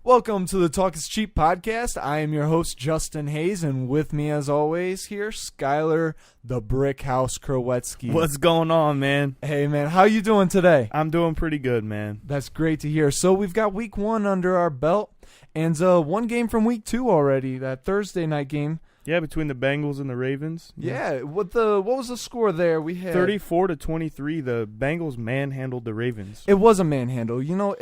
Welcome to the Talk is Cheap podcast. I am your host, Justin Hayes, and with me, as always, here, Skylar, the Brick House Krowetsky. What's going on, man? Hey, man, how you doing today? I'm doing pretty good, man. That's great to hear. So we've got week 1 under our belt, and one game from week 2 already, that Thursday night game. Yeah, between the Bengals and the Ravens. Yeah, what was the score there? We had 34-23. The Bengals manhandled the Ravens. It was a manhandle. You know,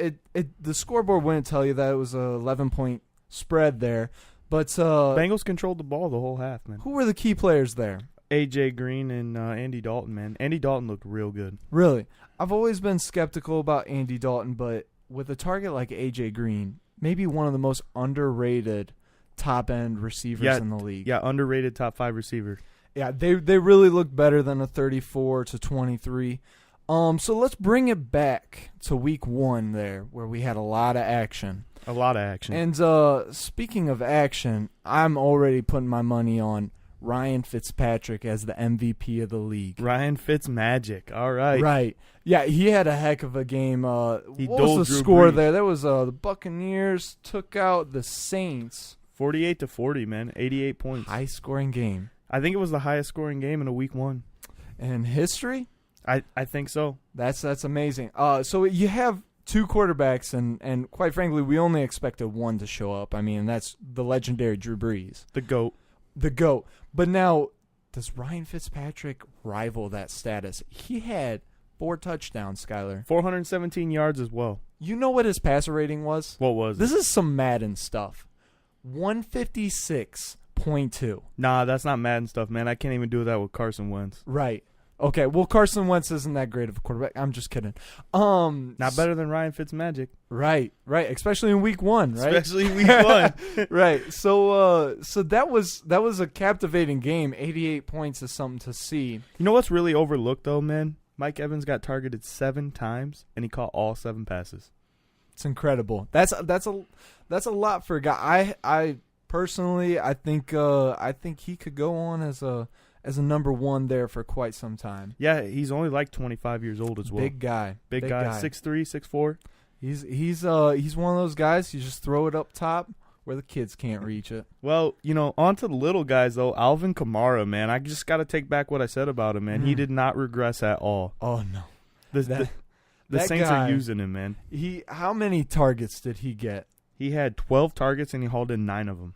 the scoreboard wouldn't tell you that it was a 11-point spread there, but Bengals controlled the ball the whole half, man. Who were the key players there? A.J. Green and Andy Dalton, man. Andy Dalton looked real good. Really? I've always been skeptical about Andy Dalton, but with a target like A.J. Green, maybe one of the most underrated top-end receivers in the league. Yeah, underrated top 5 receiver. Yeah, they really look better than a 34-23. So let's bring it back to week 1 there, where we had a lot of action. A lot of action. And speaking of action, I'm already putting my money on Ryan Fitzpatrick as the MVP of the league. Ryan Fitzmagic. All right. Right. Yeah, he had a heck of a game. What was the Drew score Brees. there? There was the Buccaneers took out the Saints. 48-40, man. 88 points. High-scoring game. I think it was the highest scoring game in a week 1. In history? I think so. That's amazing. So you have 2 quarterbacks, and quite frankly, we only expected one to show up. I mean, that's the legendary Drew Brees. The GOAT. The GOAT. But now, does Ryan Fitzpatrick rival that status? He had 4 touchdowns, Skylar. 417 yards as well. You know what his passer rating was? What was it? This is some Madden stuff. 156.2. Nah, that's not Madden stuff, man. I can't even do that with Carson Wentz. Right. Okay, well, Carson Wentz isn't that great of a quarterback. I'm just kidding. Not better than Ryan Fitzmagic. Right. Especially in week 1, right? Especially week 1. Right. So that was a captivating game. 88 points is something to see. You know what's really overlooked, though, man? Mike Evans got targeted 7 times, and he caught all 7 passes. It's incredible. That's a lot for a guy. I personally think he could go on as a number 1 there for quite some time. Yeah, he's only like 25 years old as well. Big guy. 6'3", 6'4". He's one of those guys. You just throw it up top where the kids can't reach it. Well, on to the little guys though. Alvin Kamara, man. I just got to take back what I said about him, man. He did not regress at all. Oh no. The Saints are using him, man. How many targets did he get? He had 12 targets and he hauled in 9 of them.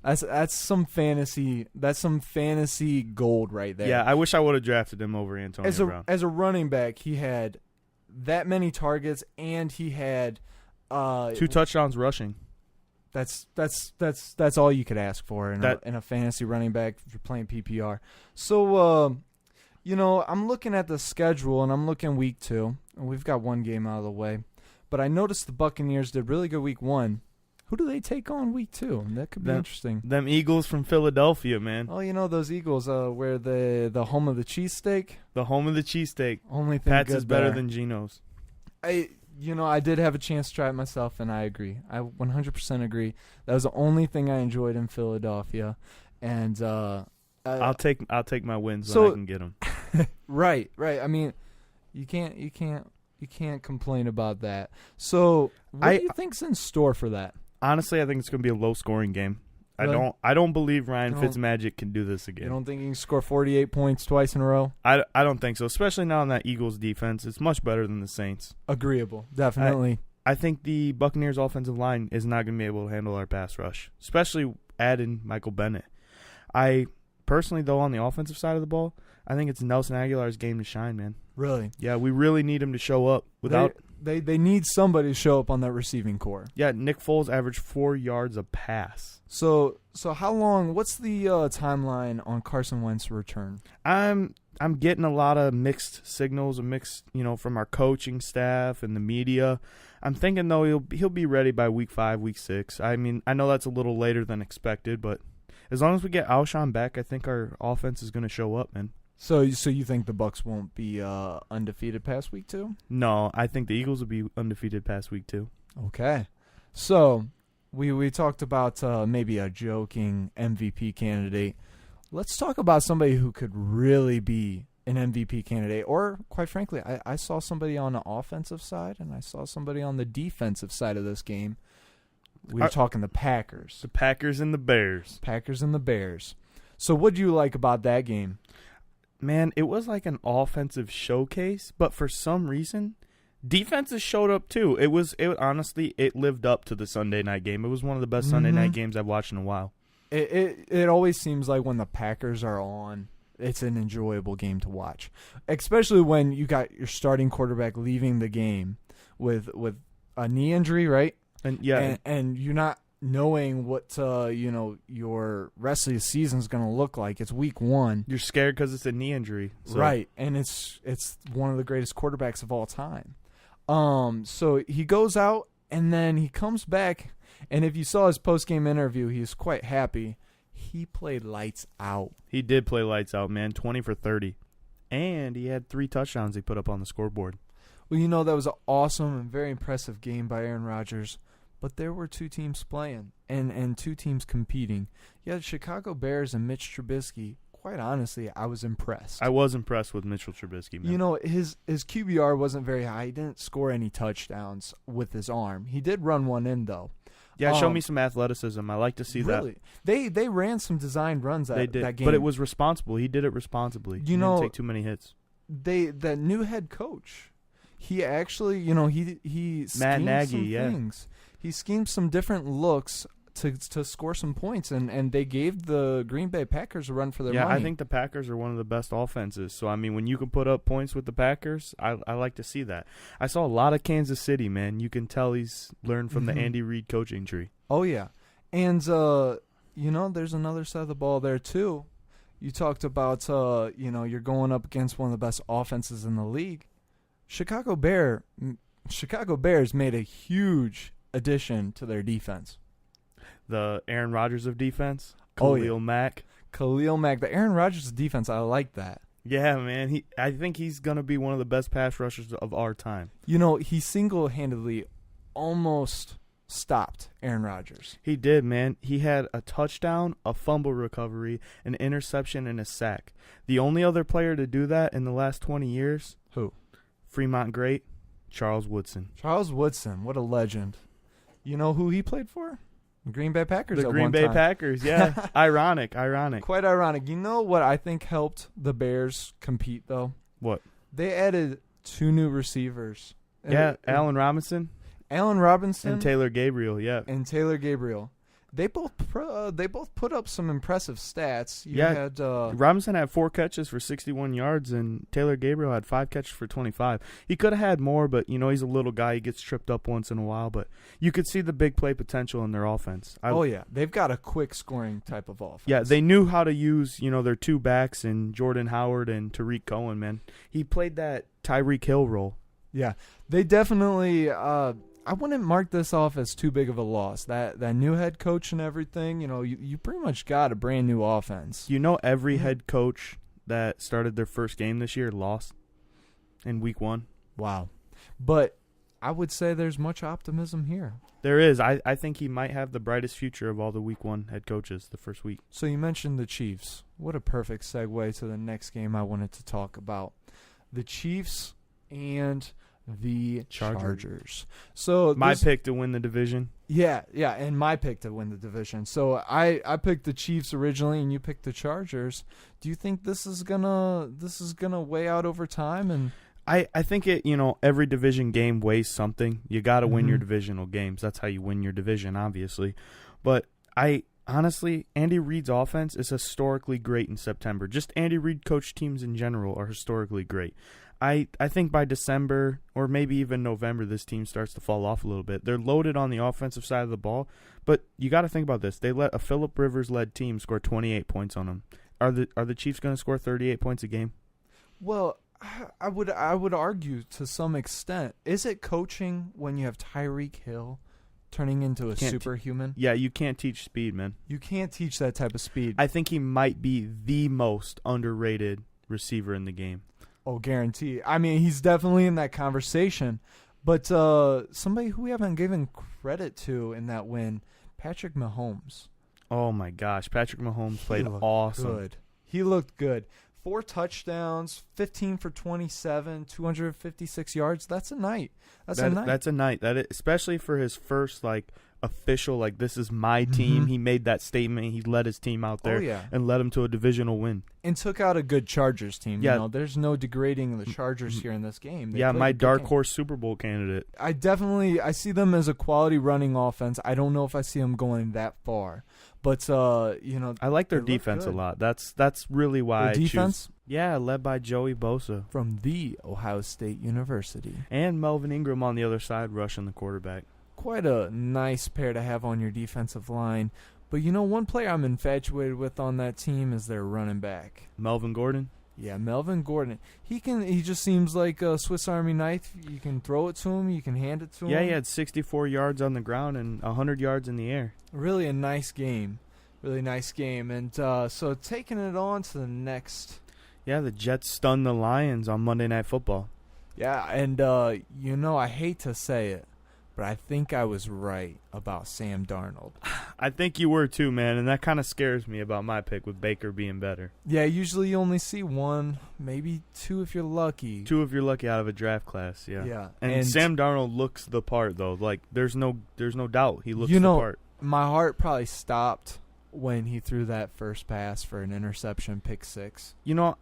That's some fantasy. That's some fantasy gold right there. Yeah, I wish I would have drafted him over Antonio Brown. As a running back, he had that many targets and he had 2 touchdowns rushing. That's all you could ask for in a fantasy running back if you're playing PPR. So I'm looking at the schedule and I'm looking week 2. And we've got 1 game out of the way. But I noticed the Buccaneers did really good week 1. Who do they take on week 2? That could be interesting. Them Eagles from Philadelphia, man. Oh, those Eagles, where the home of the cheesesteak. The home of the cheesesteak. Only thing Pat's good is better there. than Geno's. I did have a chance to try it myself, and I agree. I 100% agree. That was the only thing I enjoyed in Philadelphia, and I'll take my wins when I can get them. Right. I mean, you can't complain about that. So, what do you think's in store for that? Honestly, I think it's going to be a low-scoring game. Really? I don't believe Ryan Fitzmagic can do this again. You don't think he can score 48 points twice in a row? I don't think so, especially now in that Eagles defense. It's much better than the Saints. Agreeable, definitely. I think the Buccaneers offensive line is not going to be able to handle our pass rush, especially adding Michael Bennett. I personally, though, on the offensive side of the ball, I think it's Nelson Aguilar's game to shine, man. Really? Yeah, we really need him to show up. They need somebody to show up on that receiving core. Yeah, Nick Foles averaged 4 yards a pass. So how long? What's the timeline on Carson Wentz's return? I'm getting a lot of mixed signals, from our coaching staff and the media. I'm thinking though he'll be ready by week 5, week 6. I mean, I know that's a little later than expected, but as long as we get Alshon back, I think our offense is going to show up, man. So you think the Bucs won't be undefeated past week 2? No, I think the Eagles will be undefeated past week 2. Okay. So we talked about maybe a joking MVP candidate. Let's talk about somebody who could really be an MVP candidate. Or, quite frankly, I saw somebody on the offensive side and I saw somebody on the defensive side of this game. We're talking the Packers. The Packers and the Bears. Packers and the Bears. So what do you like about that game? Man, it was like an offensive showcase, but for some reason, defenses showed up too. Honestly, it lived up to the Sunday night game. It was one of the best Sunday night games I've watched in a while. It always seems like when the Packers are on, it's an enjoyable game to watch, especially when you got your starting quarterback leaving the game with a knee injury, right? And you're not knowing what your rest of the season is going to look like. It's week 1. You're scared because it's a knee injury, right? And it's one of the greatest quarterbacks of all time. So he goes out and then he comes back, and if you saw his post-game interview, he's quite happy. He played lights out. He did play lights out, man. 20 for 30, and he had 3 touchdowns he put up on the scoreboard. Well, that was an awesome and very impressive game by Aaron Rodgers. But there were 2 teams playing and 2 teams competing. You had Chicago Bears and Mitch Trubisky. Quite honestly, I was impressed. I was impressed with Mitchell Trubisky, man. His QBR wasn't very high. He didn't score any touchdowns with his arm. He did run one in, though. Yeah, show me some athleticism. I like to see that. Really? They ran some designed runs that game. But it was responsible. He did it responsibly. He didn't take too many hits. That new head coach, he actually, he Matt schemed Nagy, some things. He schemed some different looks to score some points, and they gave the Green Bay Packers a run for their money. Yeah, I think the Packers are one of the best offenses. So, I mean, when you can put up points with the Packers, I like to see that. I saw a lot of Kansas City, man. You can tell he's learned from the Andy Reid coaching tree. Oh, yeah. And, there's another side of the ball there, too. You talked about, you're going up against one of the best offenses in the league. Chicago Bears made a huge addition to their defense. The Aaron Rodgers of defense, Khalil Mack. Khalil Mack, the Aaron Rodgers of defense, I like that. Yeah, man. I think he's going to be one of the best pass rushers of our time. He single-handedly almost stopped Aaron Rodgers. He did, man. He had a touchdown, a fumble recovery, an interception, and a sack. The only other player to do that in the last 20 years? Who? Fremont great, Charles Woodson. Charles Woodson, what a legend. You know who he played for? The Green Bay Packers. The Green Bay Packers, yeah. Ironic. Quite ironic. You know what I think helped the Bears compete, though? What? They added 2 new receivers. Yeah, Allen Robinson. And Taylor Gabriel, yeah. They both put up some impressive stats. Robinson had 4 catches for 61 yards, and Taylor Gabriel had 5 catches for 25. He could have had more, but he's a little guy. He gets tripped up once in a while, but you could see the big play potential in their offense. They've got a quick scoring type of offense. Yeah, they knew how to use their 2 backs and Jordan Howard and Tariq Cohen. Man, he played that Tyreek Hill role. Yeah, they definitely. I wouldn't mark this off as too big of a loss. That new head coach and everything, you pretty much got a brand new offense. Every head coach that started their first game this year lost in week 1. Wow. But I would say there's much optimism here. There is. I think he might have the brightest future of all the week 1 head coaches the first week. So you mentioned the Chiefs. What a perfect segue to the next game I wanted to talk about. The Chiefs and the Chargers. So my pick to win the division. Yeah, and my pick to win the division. So I picked the Chiefs originally, and you picked the Chargers. Do you think this is gonna weigh out over time? And I think it. Every division game weighs something. You got to win your divisional games. That's how you win your division, obviously. But honestly, Andy Reid's offense is historically great in September. Just Andy Reid coach teams in general are historically great. I think by December or maybe even November, this team starts to fall off a little bit. They're loaded on the offensive side of the ball, but you got to think about this. They let a Phillip Rivers-led team score 28 points on them. Are the Chiefs going to score 38 points a game? Well, I would argue to some extent. Is it coaching when you have Tyreek Hill turning into a superhuman? Yeah, you can't teach speed, man. You can't teach that type of speed. I think he might be the most underrated receiver in the game. Oh, guarantee. I mean, he's definitely in that conversation. But somebody who we haven't given credit to in that win, Patrick Mahomes. Oh, my gosh. Patrick Mahomes played awesome. Good. He looked good. 4 touchdowns, 15 for 27, 256 yards. That's a night. That's a night. That especially for his first, official, like this is my team. He made that statement. He led his team out there and led him to a divisional win. And took out a good Chargers team. Yeah. You know, there's no degrading the Chargers here in this game. My dark horse Super Bowl candidate. I see them as a quality running offense. I don't know if I see them going that far. But, you know, I like their defense a lot. That's really why their defense? Yeah, led by Joey Bosa. From the Ohio State University. And Melvin Ingram on the other side rushing the quarterback. Quite a nice pair to have on your defensive line. But, you know, one player I'm infatuated with on that team is their running back. Melvin Gordon? Yeah, Melvin Gordon. He just seems like a Swiss Army knife. You can throw it to him. You can hand it to him. Yeah, he had 64 yards on the ground and 100 yards in the air. Really a nice game. Really nice game. And so taking it on to the next. Yeah, the Jets stunned the Lions on Monday Night Football. Yeah, and, you know, I hate to say it, but I think I was right about Sam Darnold. I think you were too, man, and that kind of scares me about my pick with Baker being better. Yeah, usually you only see one, maybe two if you're lucky. Two if you're lucky out of a draft class, yeah. Yeah. And Sam Darnold looks the part, though. Like, there's no doubt he looks the part. My heart probably stopped when he threw that first pass for an interception, pick 6. You know,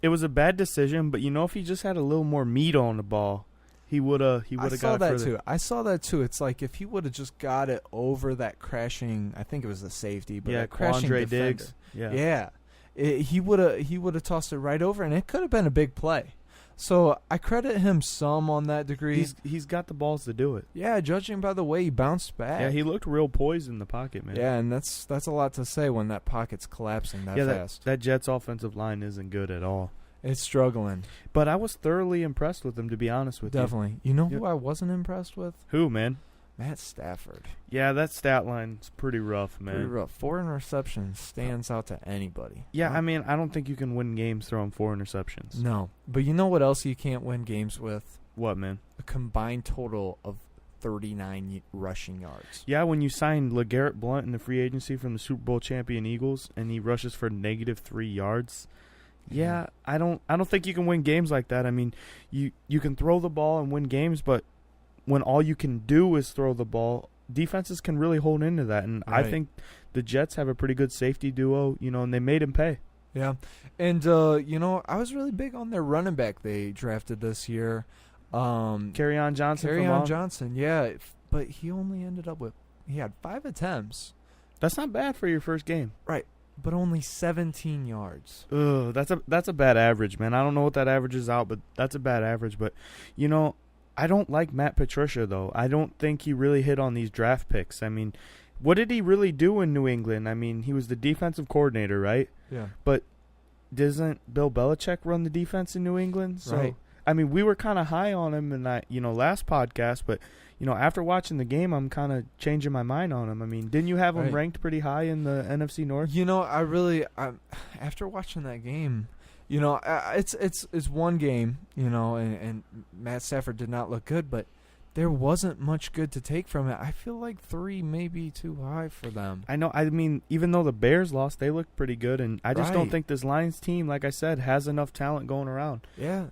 it was a bad decision, but, you know, if he just had a little more meat on the ball, he would have got it further. I saw that too. It's like if he would have just got it over that crashing, I think it was the safety, but that crashing defender. Diggs. Yeah. He would have tossed it right over, and it could have been a big play. So I credit him some on that degree. He's got the balls to do it. Yeah, judging by the way he bounced back. Yeah, he looked real poised in the pocket, man. Yeah, and that's a lot to say when that pocket's collapsing that fast. That Jets offensive line isn't good at all. It's struggling. But I was thoroughly impressed with him, to be honest with you. Definitely. You know who I wasn't impressed with? Who, man? Matt Stafford. Yeah, that stat line's pretty rough, man. Pretty rough. 4 interceptions stands out to anybody. Yeah, I mean, I don't think you can win games throwing 4 interceptions. No. But you know what else you can't win games with? What, man? A combined total of 39 rushing yards. Yeah, when you signed LeGarrette Blount in the free agency from the Super Bowl champion Eagles, and he rushes for -3 yards. Yeah, I don't think you can win games like that. I mean, you can throw the ball and win games, but when all you can do is throw the ball, defenses can really hold into that. And right. I think the Jets have a pretty good safety duo, you know, and they made him pay. Yeah. And, you know, I was really big on their running back they drafted this year. Kerryon Johnson. Kerryon Johnson, yeah. But he only ended up he had 5 attempts. That's not bad for your first game. Right. But only 17 yards. Ugh, that's a bad average, man. I don't know what that averages out, but that's a bad average. But, you know, I don't like Matt Patricia, though. I don't think he really hit on these draft picks. I mean, what did he really do in New England? I mean, he was the defensive coordinator, right? Yeah. But doesn't Bill Belichick run the defense in New England? So, right. I mean, we were kind of high on him in that, you know, last podcast, but you know, after watching the game, I'm kind of changing my mind on him. I mean, didn't you have him ranked pretty high in the NFC North? You know, after watching that game, you know, it's one game, you know, and Matt Stafford did not look good, but there wasn't much good to take from it. I feel like 3 may be too high for them. I know. I mean, even though the Bears lost, they looked pretty good, and I just don't think this Lions team, like I said, has enough talent going around. Yeah.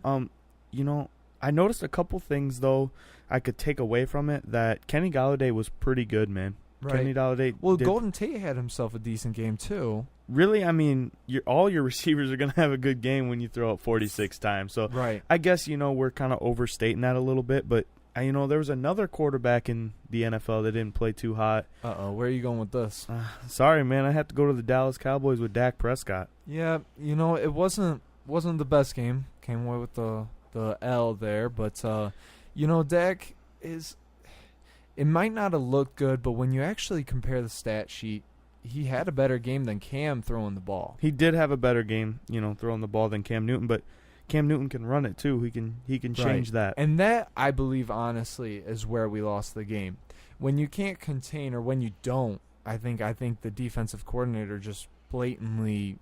You know, I noticed a couple things, though, I could take away from it, that Kenny Golladay was pretty good, man. Right. Kenny Golladay. Well, Golden Tate had himself a decent game, too. Really? I mean, all your receivers are going to have a good game when you throw it 46 times. So right. I guess, you know, we're kind of overstating that a little bit. But, you know, there was another quarterback in the NFL that didn't play too hot. Uh-oh. Where are you going with this? Sorry, man. I have to go to the Dallas Cowboys with Dak Prescott. Yeah, you know, it wasn't the best game. Came away with the L there. But, you know, Dak is – it might not have looked good, but when you actually compare the stat sheet, he had a better game than Cam throwing the ball. He did have a better game, you know, throwing the ball than Cam Newton, but Cam Newton can run it too. He can change that. And that, I believe, honestly, is where we lost the game. When you can't contain, or when you don't, I think the defensive coordinator just blatantly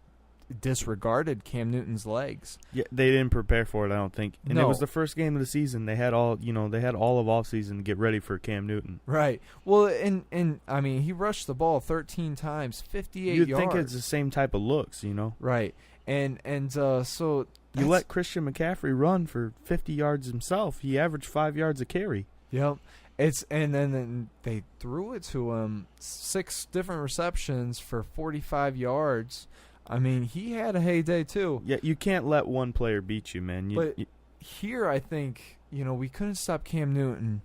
disregarded Cam Newton's legs. Yeah, they didn't prepare for it, I don't think. And no. It was the first game of the season. They had all of offseason to get ready for Cam Newton. Right. Well, and I mean, he rushed the ball 13 times, 58 yards. You'd think it's the same type of looks, you know. Right. And so you let Christian McCaffrey run for 50 yards himself. He averaged 5 yards a carry. Yep. And then they threw it to him 6 different receptions for 45 yards. I mean, he had a heyday too. Yeah, you can't let one player beat you, man. Here, I think, we couldn't stop Cam Newton,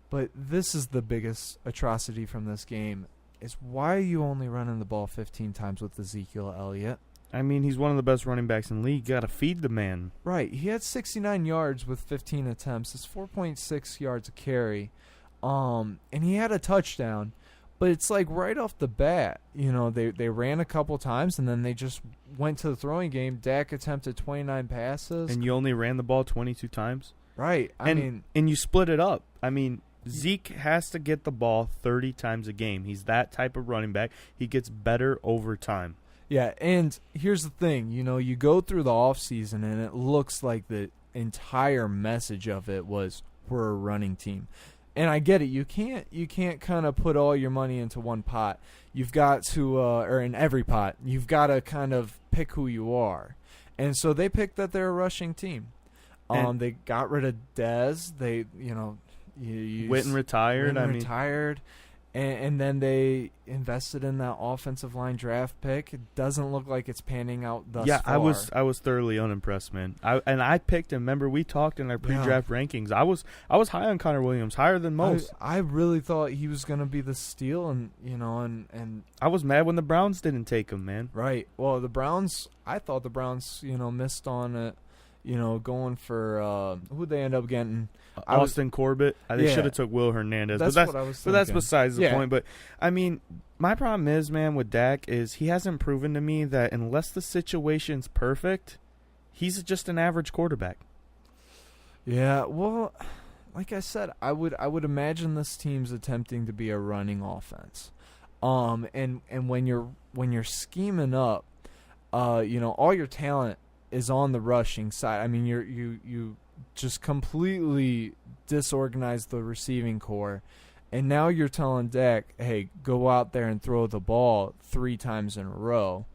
but this is the biggest atrocity from this game, is why are you only running the ball 15 times with Ezekiel Elliott? I mean, he's one of the best running backs in the league. You got to feed the man. Right. He had 69 yards with 15 attempts. It's 4.6 yards a carry. And he had a touchdown. But it's like right off the bat, they ran a couple times, and then they just went to the throwing game. Dak attempted 29 passes. And you only ran the ball 22 times? Right. And you split it up. I mean, Zeke has to get the ball 30 times a game. He's that type of running back. He gets better over time. Yeah, and here's the thing. You go through the offseason, and it looks like the entire message of it was we're a running team. And I get it. You can't kind of put all your money into one pot. You've got to, or in every pot, you've got to kind of pick who you are. And so they picked that they're a rushing team. They got rid of Dez. They, Witten retired. Retired. And then they invested in that offensive line draft pick. It doesn't look like it's panning out thus far. I was thoroughly unimpressed, man. I picked him. Remember, we talked in our pre-draft rankings. I was high on Connor Williams, higher than most. I really thought he was going to be the steal, and I was mad when the Browns didn't take him, man. Right. Well, I thought the Browns, missed on it. Going for who'd they end up getting? Austin Corbett. They should have took Will Hernandez. That's what I was thinking. But that's besides the point. But, I mean, my problem is, man, with Dak is he hasn't proven to me that unless the situation's perfect, he's just an average quarterback. Yeah, well, like I said, I would imagine this team's attempting to be a running offense. And when you're scheming up, all your talent is on the rushing side. I mean, you just completely disorganized the receiving core, and now you're telling Dak, hey, go out there and throw the ball 3 times in a row.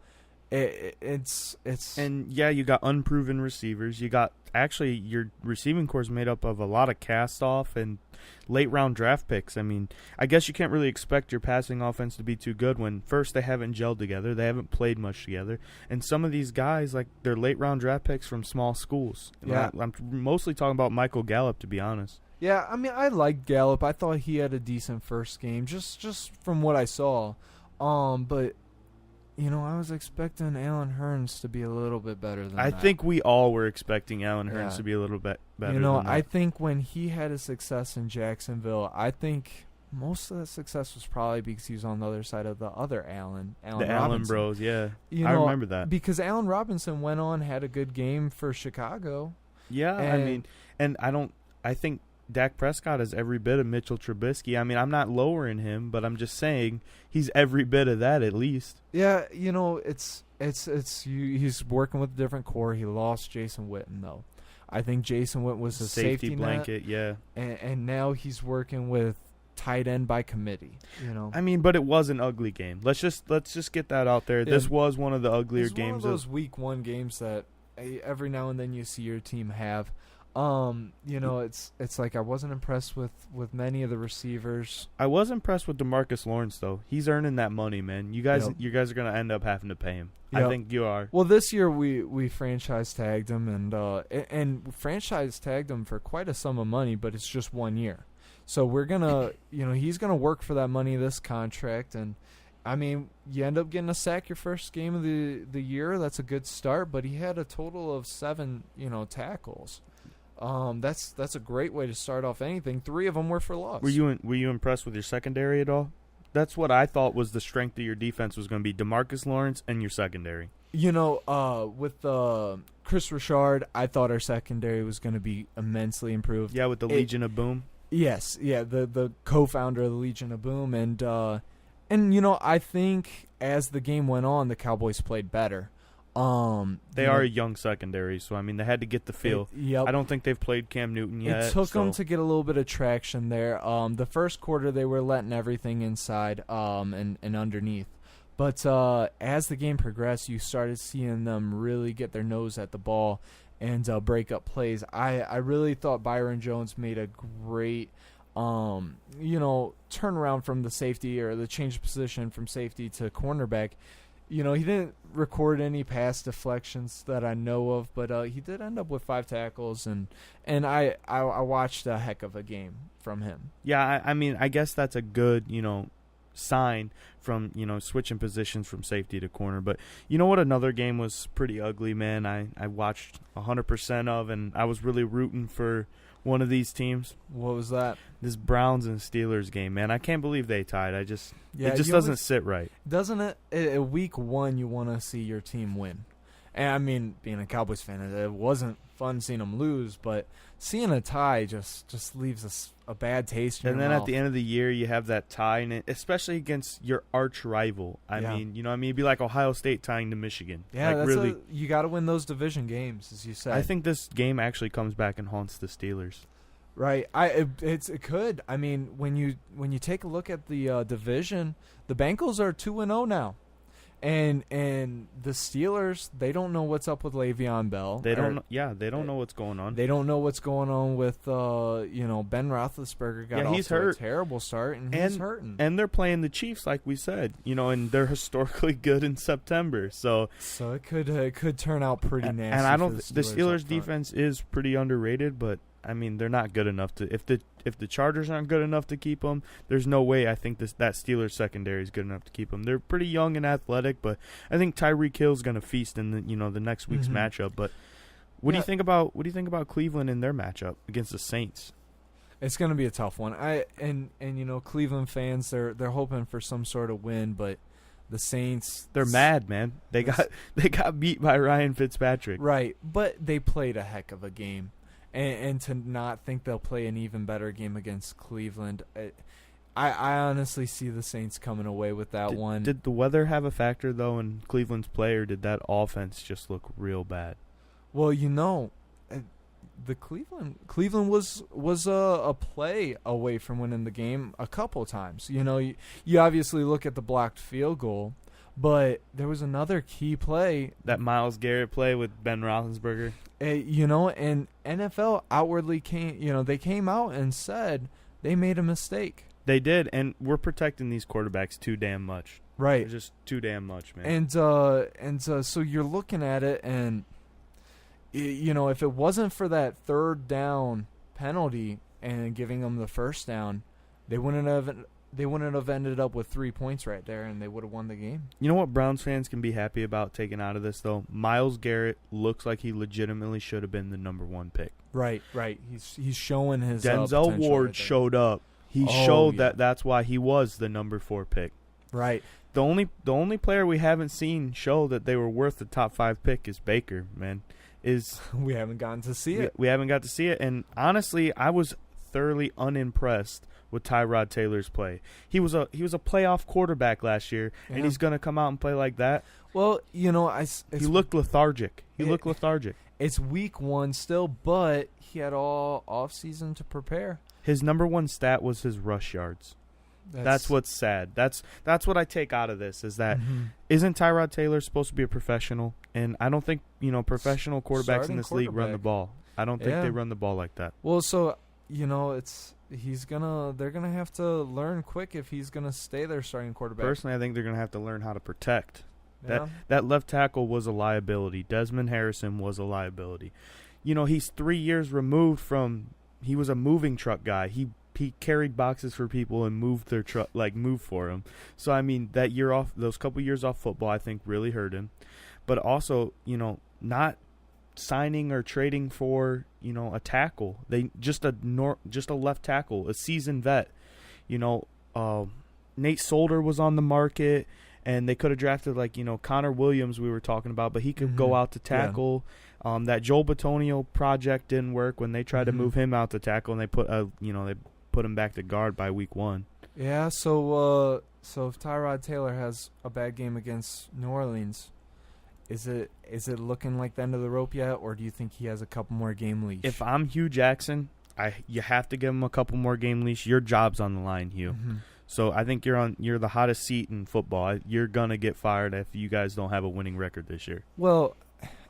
It's and yeah, you got unproven receivers. You got actually your receiving core is made up of a lot of cast off and late round draft picks. I mean, I guess you can't really expect your passing offense to be too good when first they haven't gelled together, they haven't played much together, and some of these guys, like, they're late round draft picks from small schools. Yeah, I'm mostly talking about Michael Gallup, to be honest. Yeah, I mean, I liked Gallup. I thought he had a decent first game, just from what I saw. But I was expecting Allen Hurns to be a little bit better than that. I think we all were expecting Allen Hurns to be a little bit better than that. I think when he had his success in Jacksonville, I think most of the success was probably because he was on the other side of the other Allen the Allen bros, yeah. I remember that. Because Allen Robinson went on, had a good game for Chicago. Yeah, I think Dak Prescott is every bit of Mitchell Trubisky. I mean, I'm not lowering him, but I'm just saying he's every bit of that at least. Yeah, he's working with a different core. He lost Jason Witten, though. I think Jason Witten was a safety blanket, net, and now he's working with tight end by committee. I mean, but it was an ugly game. Let's just get that out there. Yeah, this was one of the uglier games. One of those week 1 games that every now and then you see your team have. It's like I wasn't impressed with many of the receivers. I was impressed with DeMarcus Lawrence, though. He's earning that money, man. You guys are gonna end up having to pay him. Yep. I think you are. Well, this year we franchise tagged him and franchise tagged him for quite a sum of money, but it's just 1 year. So we're gonna, he's gonna work for that money, this contract, and I mean, you end up getting a sack your first game of the year. That's a good start, but he had a total of 7, tackles. That's a great way to start off anything. 3 of them were for loss. Were you impressed with your secondary at all? That's what I thought was the strength of your defense was going to be DeMarcus Lawrence and your secondary. With Chris Richard, I thought our secondary was going to be immensely improved. Yeah, with the Legion of Boom. Yes, yeah, the co-founder of the Legion of Boom, and I think as the game went on, the Cowboys played better. They are a young secondary, so I mean they had to get the feel. Yep. I don't think they've played Cam Newton yet. It took them to get a little bit of traction there. The first quarter they were letting everything inside and underneath, but as the game progressed, you started seeing them really get their nose at the ball and break up plays. I really thought Byron Jones made a great turn around from the safety or the change of position from safety to cornerback. He didn't record any pass deflections that I know of, but he did end up with 5 tackles, and I watched a heck of a game from him. Yeah, I mean, I guess that's a good, sign from, switching positions from safety to corner. But you know what? Another game was pretty ugly, man. I watched 100% of, and I was really rooting for one of these teams. What was that? This Browns and Steelers game, man. I can't believe they tied. It just doesn't sit right. Doesn't it? Week 1, you want to see your team win. And I mean, being a Cowboys fan, it wasn't fun seeing them lose, but seeing a tie just leaves us a bad taste in your mouth. And then at the end of the year, you have that tie, and especially against your arch rival. I mean, it'd be like Ohio State tying to Michigan. Yeah, you got to win those division games, as you said. I think this game actually comes back and haunts the Steelers. Right. It could. I mean, when you take a look at the division, the Bengals are 2-0 now. And the Steelers, they don't know what's up with Le'Veon Bell. They don't know what's going on. They don't know what's going on with Ben Roethlisberger got off to a terrible start, and he's hurting. And they're playing the Chiefs, like we said, and they're historically good in September. So it could turn out pretty nasty. And I don't. The Steelers' defense is pretty underrated, but I mean, they're not good enough to. If the Chargers aren't good enough to keep them, there's no way I think that Steelers secondary is good enough to keep them. They're pretty young and athletic, but I think Tyreek Hill's going to feast in the next week's matchup. But what do you think about Cleveland in their matchup against the Saints? It's going to be a tough one. Cleveland fans, they're hoping for some sort of win, but the Saints, they're mad, man. They got beat by Ryan Fitzpatrick. Right, but they played a heck of a game. And to not think they'll play an even better game against Cleveland, I honestly see the Saints coming away with that one. Did the weather have a factor, though, in Cleveland's play, or did that offense just look real bad? Well, the Cleveland was a play away from winning the game a couple times. You obviously look at the blocked field goal, but there was another key play. That Myles Garrett play with Ben Roethlisberger. And NFL outwardly came out and said they made a mistake. They did, and we're protecting these quarterbacks too damn much. Right. They're just too damn much, man. And so you're looking at it, and if it wasn't for that third down penalty and giving them the first down, they wouldn't have ended up with 3 points right there, and they would have won the game. You know what Browns fans can be happy about taking out of this, though? Myles Garrett looks like he legitimately should have been the number 1 pick. Right. He's showing his Denzel Ward showed up. He showed that's why he was the number 4 pick. Right. The only player we haven't seen show that they were worth the top 5 pick is Baker, man. We haven't gotten to see it. We haven't got to see it, and honestly, I was thoroughly unimpressed with Tyrod Taylor's play. He was a playoff quarterback last year, and he's going to come out and play like that. Well, he looked lethargic. It's week 1 still, but he had all offseason to prepare. His number 1 stat was his rush yards. That's what's sad. That's what I take out of this is that isn't Tyrod Taylor supposed to be a professional? And I don't think, professional quarterbacks in this league run the ball. I don't think they run the ball like that. Well, so they're gonna have to learn quick if he's gonna stay their starting quarterback. Personally, I think they're gonna have to learn how to protect. That left tackle was a liability. Desmond Harrison was a liability. He's 3 years removed from. He was a moving truck guy. He carried boxes for people and moved their truck, moved for him. So I mean, that year off, those couple years off football, I think really hurt him. But also, not signing or trading for a tackle. They just a left tackle, a seasoned vet. Nate Solder was on the market, and they could have drafted Connor Williams we were talking about, but he could go out to tackle. Yeah. That Joel Bitonio project didn't work when they tried to move him out to tackle, and they put him back to guard by week 1. Yeah. So if Tyrod Taylor has a bad game against New Orleans, is it looking like the end of the rope yet, or do you think he has a couple more game leash? If I'm Hugh Jackson, you have to give him a couple more game leash. Your job's on the line, Hugh. So I think you're the hottest seat in football. You're gonna get fired if you guys don't have a winning record this year. Well,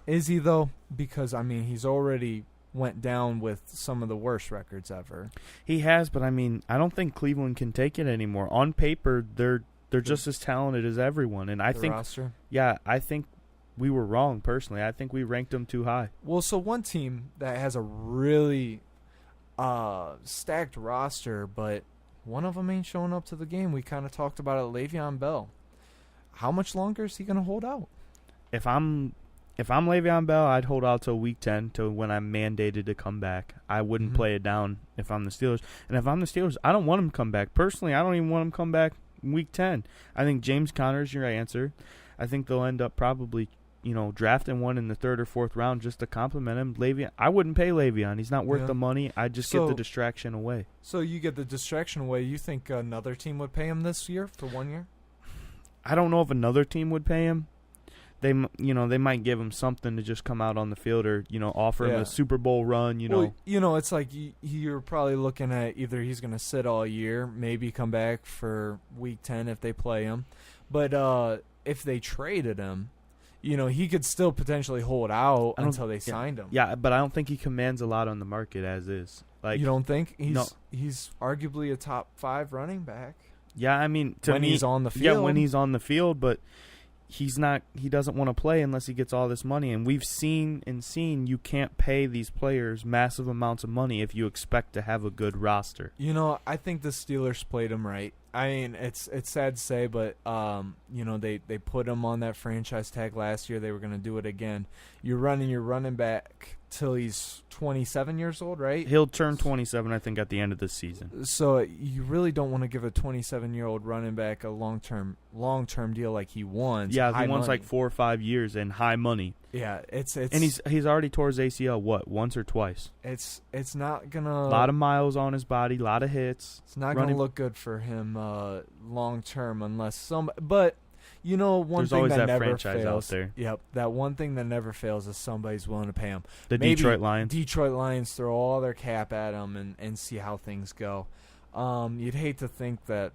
is he though? Because I mean, he's already went down with some of the worst records ever. He has, but I mean, I don't think Cleveland can take it anymore. On paper, they're just as talented as everyone, and I think roster? Yeah, I think we were wrong personally. I think we ranked them too high. Well, so one team that has a really stacked roster, but one of them ain't showing up to the game. We kind of talked about it, Le'Veon Bell. How much longer is he going to hold out? If I'm Le'Veon Bell, I'd hold out till week 10, to when I'm mandated to come back. I wouldn't play it down if I'm the Steelers. And if I'm the Steelers, I don't want him to come back. Personally, I don't even want him to come back in week 10. I think James Conner is your answer. I think they'll end up probably, drafting one in the 3rd or 4th round just to compliment him. Le'Veon, I wouldn't pay Le'Veon. He's not worth the money. I'd just get the distraction away. So you get the distraction away. You think another team would pay him this year for 1 year? I don't know if another team would pay him. They might give him something to just come out on the field, or offer him a Super Bowl run. Well, it's like you're probably looking at either he's going to sit all year, maybe come back for week 10 if they play him, but if they traded him, he could still potentially hold out until they signed him. Yeah, but I don't think he commands a lot on the market as is. Like, you don't think he's arguably a top 5 running back? Yeah, I mean, when he's on the field. Yeah, when he's on the field, but he's not. He doesn't want to play unless he gets all this money, and we've seen you can't pay these players massive amounts of money if you expect to have a good roster. I think the Steelers played him right. I mean, it's sad to say, but they put him on that franchise tag last year. They were going to do it again. You're running your running back till he's 27 years old, right? He'll turn 27, I think, at the end of this season. So you really don't want to give a 27-year-old running back a long-term deal like he wants. Yeah, he wants like 4 or 5 years and high money. Yeah, it's and he's already tore his ACL once or twice. It's not gonna. A lot of miles on his body, a lot of hits. It's not gonna look good for him long term unless some. But one There's thing always that never franchise fails. out there. Yep, that one thing that never fails is somebody's willing to pay him. Maybe Detroit Lions. Detroit Lions throw all their cap at him and see how things go. You'd hate to think that.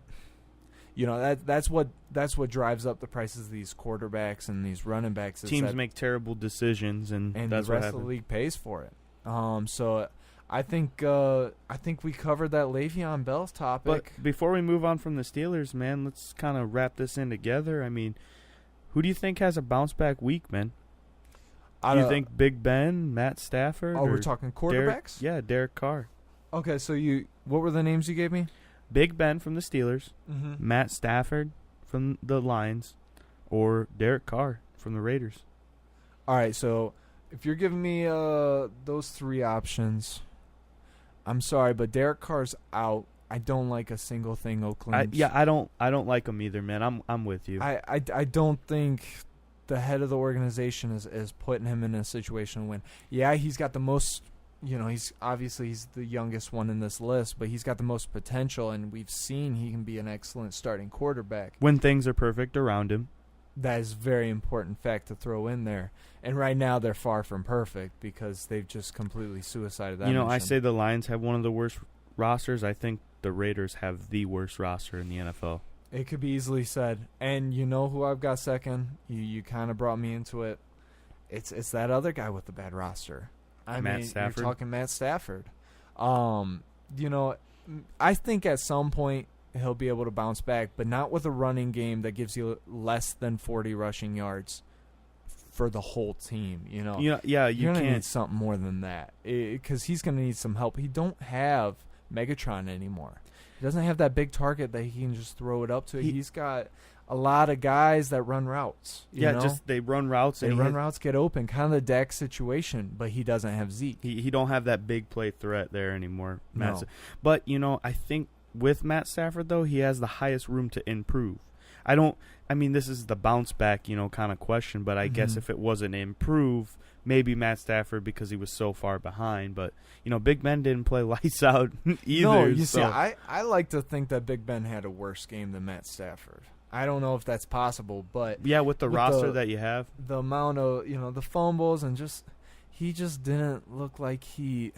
That's what drives up the prices of these quarterbacks and these running backs. Teams make terrible decisions, and that's the what rest of the league pays for it. So I think we covered that Le'Veon Bell topic. But before we move on from the Steelers, man, let's kind of wrap this in together. I mean, who do you think has a bounce back week, man? Do you think Big Ben, Matt Stafford? Oh, we're talking quarterbacks? Derek Carr. Okay, so what were the names you gave me? Big Ben from the Steelers, Matt Stafford from the Lions, or Derek Carr from the Raiders. All right, so if you're giving me those 3 options, I'm sorry, but Derek Carr's out. I don't like a single thing Oakland. I don't like him either, man. I'm with you. I don't think the head of the organization is putting him in a situation to win. Yeah, he's got the most. He's the youngest one in this list, but he's got the most potential, and we've seen he can be an excellent starting quarterback when things are perfect around him. That is a very important fact to throw in there. And right now they're far from perfect because they've just completely suicided that mission. I say the Lions have one of the worst rosters. I think the Raiders have the worst roster in the NFL. It could be easily said. And you know who I've got second? You kind of brought me into it. It's that other guy with the bad roster. Matt Stafford. You're talking Matt Stafford. I think at some point he'll be able to bounce back, but not with a running game that gives you less than 40 rushing yards for the whole team. You're going to need something more than that because he's going to need some help. He don't have Megatron anymore. He doesn't have that big target that he can just throw it up to. He's got a lot of guys that run routes. Just they run routes. Routes, get open, kind of the Dak situation, but he doesn't have Zeke. He don't have that big play threat there anymore. No. But, I think with Matt Stafford, though, he has the highest room to improve. This is the bounce back, kind of question, but I guess if it wasn't improve, maybe Matt Stafford because he was so far behind. But, Big Ben didn't play lights out either. No, see, I like to think that Big Ben had a worse game than Matt Stafford. I don't know if that's possible, but yeah, with the roster that you have, the amount of the fumbles and he just didn't look like he.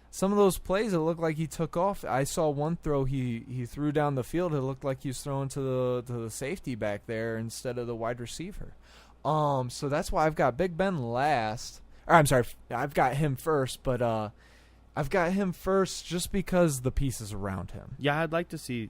Some of those plays, it looked like he took off. I saw one throw he threw down the field. It looked like he was throwing to the safety back there instead of the wide receiver. So that's why I've got Big Ben last. Or, I'm sorry, I've got him first, but I've got him first just because the pieces around him. Yeah, I'd like to see,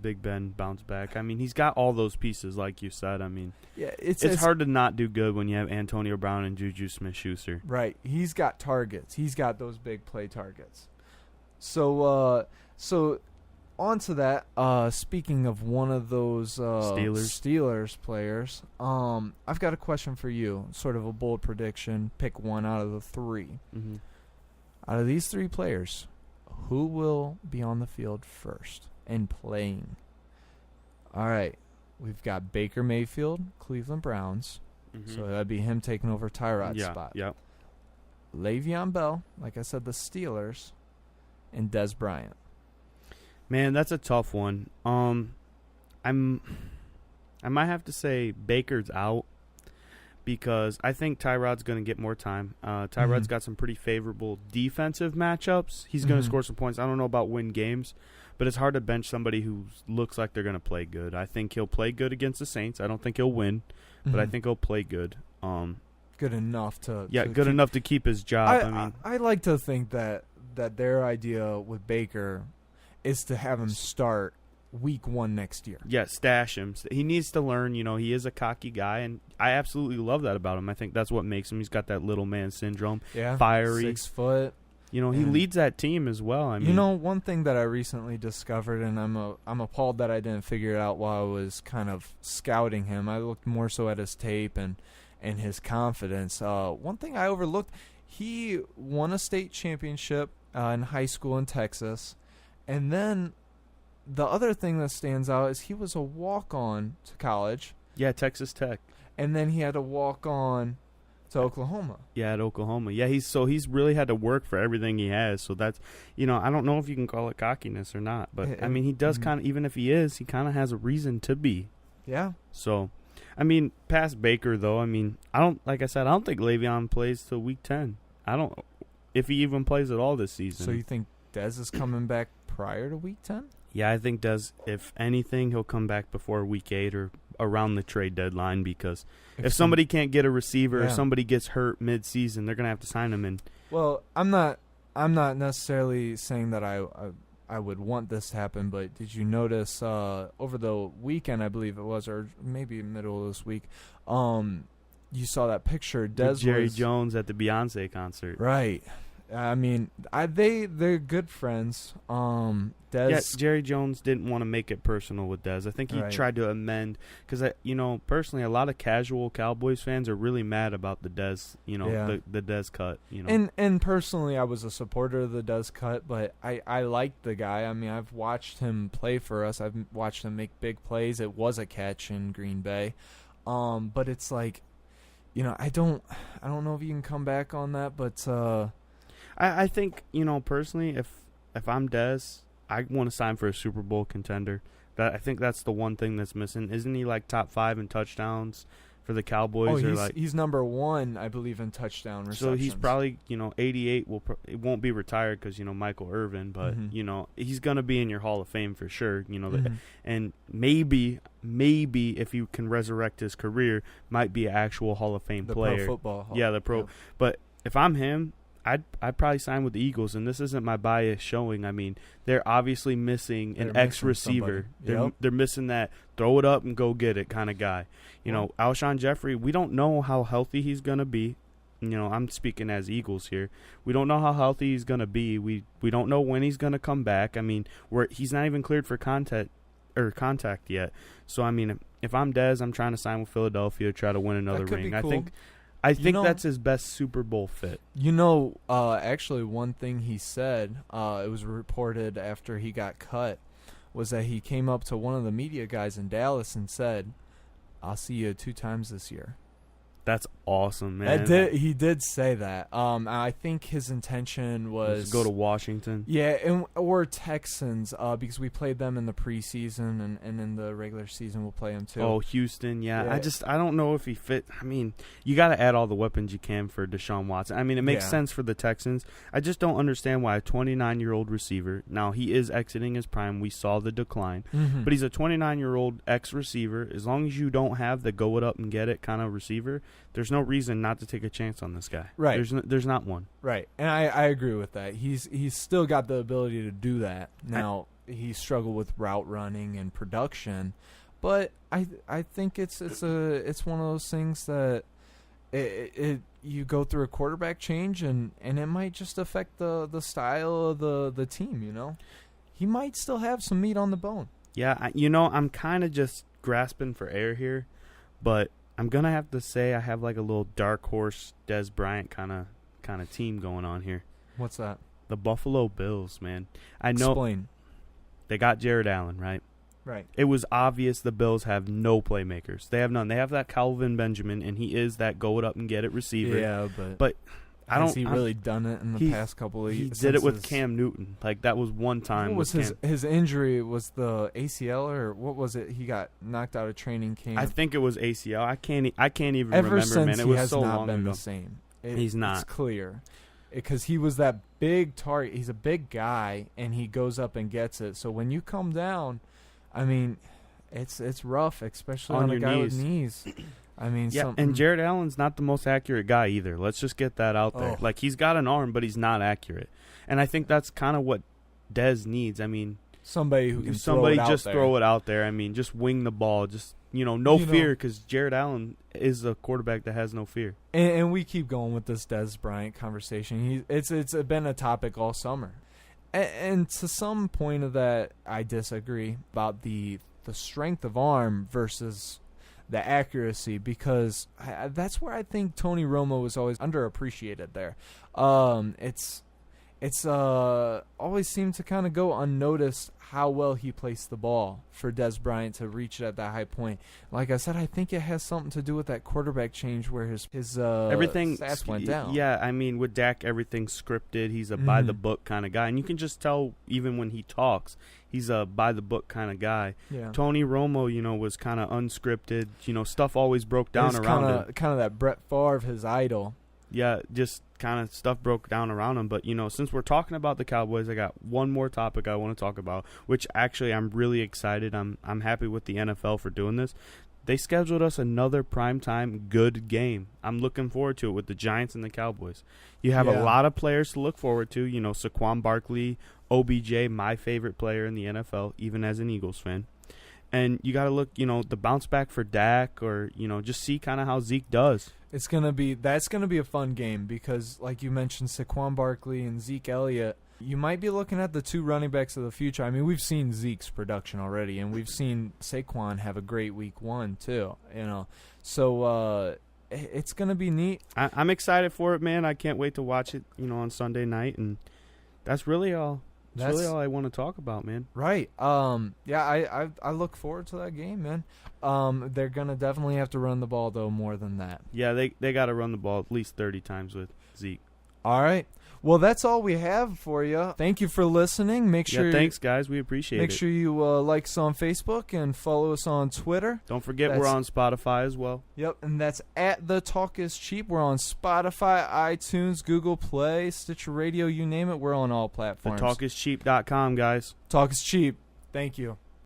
Big Ben bounce back. I mean, he's got all those pieces, like you said. I mean, yeah, it's hard to not do good when you have Antonio Brown and Juju Smith-Schuster. Right. He's got targets. He's got those big play targets. So on to that, speaking of one of those Steelers players, I've got a question for you, sort of a bold prediction. Pick one out of the three. Mm-hmm. Out of these three players, who will be on the field first and playing? All right. We've got Baker Mayfield, Cleveland Browns. Mm-hmm. So that'd be him taking over Tyrod's spot. Yeah. Le'Veon Bell, like I said, the Steelers, and Dez Bryant. Man, that's a tough one. I might have to say Baker's out because I think Tyrod's going to get more time. Tyrod's got some pretty favorable defensive matchups. He's going to score some points. I don't know about win games, but it's hard to bench somebody who looks like they're going to play good. I think he'll play good against the Saints. I don't think he'll win, but I think he'll play good. Good enough to enough to keep his job. I like to think that their idea with Baker is to have him start week 1 next year. Yeah, stash him. He needs to learn, he is a cocky guy, and I absolutely love that about him. I think that's what makes him. He's got that little man syndrome. Yeah, fiery. 6 foot. He leads that team as well. I mean, one thing that I recently discovered, and I'm appalled that I didn't figure it out while I was kind of scouting him. I looked more so at his tape and his confidence. One thing I overlooked, he won a state championship in high school in Texas. And then the other thing that stands out is he was a walk-on to college. Yeah, Texas Tech. And then he had to walk on to Oklahoma. Yeah, at Oklahoma. Yeah, he's really had to work for everything he has. So that's, I don't know if you can call it cockiness or not. But, he does kind of, even if he is, he kind of has a reason to be. Yeah. So, past Baker, though, I don't think Le'Veon plays till week 10. If he even plays at all this season. So you think Dez is coming back prior to week 10? Yeah, I think Dez, if anything, he'll come back before week 8 or around the trade deadline because if somebody can't get a receiver or somebody gets hurt mid-season, they're going to have to sign him in. Well, I'm not necessarily saying that I would want this to happen, but did you notice over the weekend, I believe it was, or maybe middle of this week, you saw that picture. Dez Jerry Jones at the Beyonce concert. Right. They're good friends. Dez. Jerry Jones didn't want to make it personal with Dez. I think he tried to amend because personally, a lot of casual Cowboys fans are really mad about the Dez, the Dez cut. And personally, I was a supporter of the Dez cut, but I liked the guy. I've watched him play for us. I've watched him make big plays. It was a catch in Green Bay, but it's like, I don't know if you can come back on that, but. I think, personally, if I'm Dez, I want to sign for a Super Bowl contender. I think that's the one thing that's missing. Isn't he like top 5 in touchdowns for the Cowboys? He's number 1, I believe, in touchdown receptions. So he's probably, 88. It won't be retired because, Michael Irvin, but, he's going to be in your Hall of Fame for sure. And maybe if you can resurrect his career, might be an actual Hall of Fame player. The Pro Football Hall. Yeah, the Pro. Yeah. But if I'm him, I'd probably sign with the Eagles, and this isn't my bias showing. They're obviously missing an X-receiver. They're missing that throw it up and go get it kind of guy. Alshon Jeffrey, we don't know how healthy he's going to be. I'm speaking as Eagles here. We don't know how healthy he's going to be. We don't know when he's going to come back. He's not even cleared for contact yet. So, if I'm Dez, I'm trying to sign with Philadelphia to try to win another ring. Cool. I think that's his best Super Bowl fit. Actually, one thing he said, it was reported after he got cut, was that he came up to one of the media guys in Dallas and said, "I'll see you 2 times this year." That's awesome, man. He did say that. I think his intention was go to Washington. Yeah, or Texans, because we played them in the preseason, and in the regular season we'll play them too. Oh, Houston, yeah. I don't know if he fit. You got to add all the weapons you can for Deshaun Watson. It makes sense for the Texans. I just don't understand why a 29-year-old receiver. Now he is exiting his prime. We saw the decline, but he's a 29-year-old ex-receiver. As long as you don't have the go it up and get it kind of receiver, there's no no reason not to take a chance on this guy. Right. There's not one. Right. And I agree with that. He's still got the ability to do that. Now, he struggled with route running and production, but I think it's one of those things that you go through a quarterback change and it might just affect the style of the team, you know. He might still have some meat on the bone. Yeah, I'm kind of just grasping for air here, but I'm going to have to say I have like a little dark horse Dez Bryant kind of team going on here. What's that? The Buffalo Bills, man. I know. Explain. They got Jared Allen, right? Right. It was obvious the Bills have no playmakers. They have none. They have that Calvin Benjamin, and he is that go-it-up-and-get-it receiver. Yeah, but has he really done it in the past couple of years? He did it with Cam Newton. Like, that was one time. What was his injury? Was the ACL or what was it? He got knocked out of training camp. I think it was ACL. I can't even remember, man. It was so long ago. Ever since he has not been the same. He's not. It's clear. Because he was that big target. He's a big guy, and he goes up and gets it. So when you come down, I mean, it's rough, especially on a guy with knees. I mean, yeah, and Jared Allen's not the most accurate guy either. Let's just get that out there. Like, he's got an arm, but he's not accurate. And I think that's kind of what Dez needs. I mean, somebody who can throw it out there. I mean, just wing the ball. Just, no fear, because Jared Allen is a quarterback that has no fear. And we keep going with this Dez Bryant conversation. It's been a topic all summer. And to some point of that, I disagree about the strength of arm versus the accuracy, because that's where I think Tony Romo was always underappreciated there. It's always seemed to kind of go unnoticed how well he placed the ball for Dez Bryant to reach it at that high point. Like I said, I think it has something to do with that quarterback change where his everything stats went down. Yeah, I mean, with Dak, everything's scripted. He's a by-the-book kind of guy. And you can just tell even when he talks, he's a by-the-book kind of guy. Yeah. Tony Romo, was kind of unscripted. Stuff always broke down around him. Kind of that Brett Favre, his idol. Yeah, just kind of stuff broke down around him. But, since we're talking about the Cowboys, I got one more topic I want to talk about, which actually I'm really excited. I'm happy with the NFL for doing this. They scheduled us another primetime good game. I'm looking forward to it with the Giants and the Cowboys. You have a lot of players to look forward to. Saquon Barkley, OBJ, my favorite player in the NFL, even as an Eagles fan. And you got to look, the bounce back for Dak, or, just see kind of how Zeke does. That's gonna be a fun game because, like you mentioned, Saquon Barkley and Zeke Elliott, you might be looking at the two running backs of the future. I mean, we've seen Zeke's production already, and we've seen Saquon have a great week one too. So it's gonna be neat. I'm excited for it, man. I can't wait to watch it, on Sunday night, and that's really all. That's really all I want to talk about, man. Right. Yeah, I look forward to that game, man. They're gonna definitely have to run the ball though more than that. Yeah, they got to run the ball at least 30 times with Zeke. All right. Well, that's all we have for you. Thank you for listening. Thanks, guys. We appreciate it. Make sure you like us on Facebook and follow us on Twitter. Don't forget we're on Spotify as well. Yep, and that's at The Talk Is Cheap. We're on Spotify, iTunes, Google Play, Stitcher Radio, you name it. We're on all platforms. TheTalkIsCheap.com, guys. Talk is cheap. Thank you.